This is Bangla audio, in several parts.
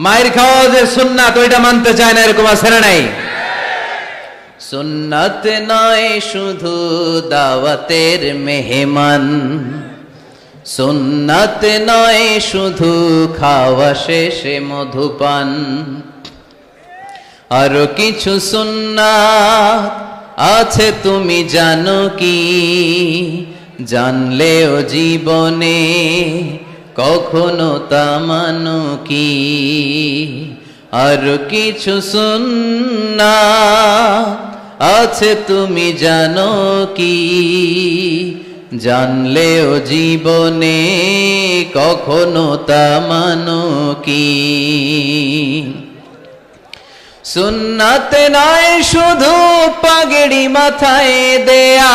মায়ের খাওয়া যে সুন্নাত ওইটা মানতে চায় না, এরকম আছে না নাই? সুন্নাত নয় শুধু দাওয়াতের মেহমান, সুন্নাত নয় শুধু খাওয়া শেষে মধুপান, আরো কিছু সুন্নাত আছে তুমি জানো কি? জানলেও জীবনে কখনো তা মানো কি? আরো কিছু সুন্নাত আছে তুমি জানো কি? জানলেও জীবনে কখনো তা মানো কি? সুন্নাত নয় শুধু পাগড়ি মাথায় দেয়া,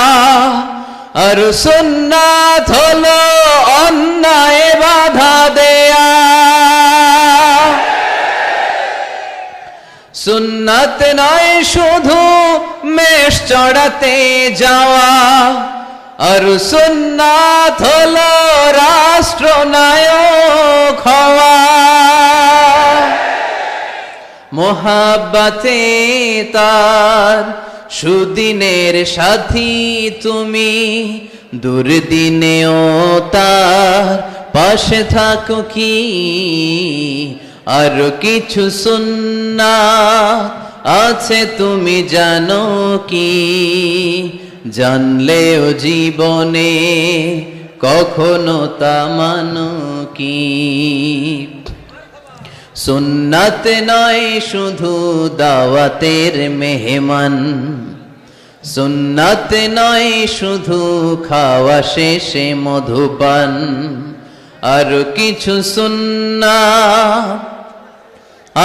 আর সুন্নাত হলো অন্যায় বাধা দেয়া। সুন্নাত নয় শুধু মেষ চড়াতে যাওয়া, আর সুন্নাত হলো রাষ্ট্রনায়ক হওয়া। মোহাব্বতে তার সুদিনের সাথী তুমি, দুর্দিনেও তার পাশে থাকো কি? আর কিছু সুন্নাত আছে তুমি জানো কি? জানলেও জীবনে কখনো তা মানো কি? সুন্নাত নয় শুধু দাওয়াতের মেহমান, সুন্নাত নয় শুধু খাওয়া শেষে মধুপান, আর কিছু সুন্নাত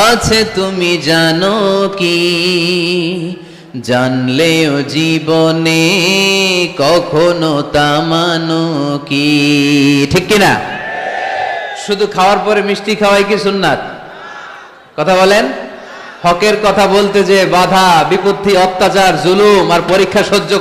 আছে তুমি জানো কি? জানলেও জীবনে কখনো তা মানো কি? ঠিক কিনা? শুধু খাওয়ার পরে মিষ্টি খাওয়াই কি সুন্নাত? কথা বলেন। হকের কথা বলতে যে বাধা বিপত্তি অত্যাচার জুলুম আর পরীক্ষা সহ্য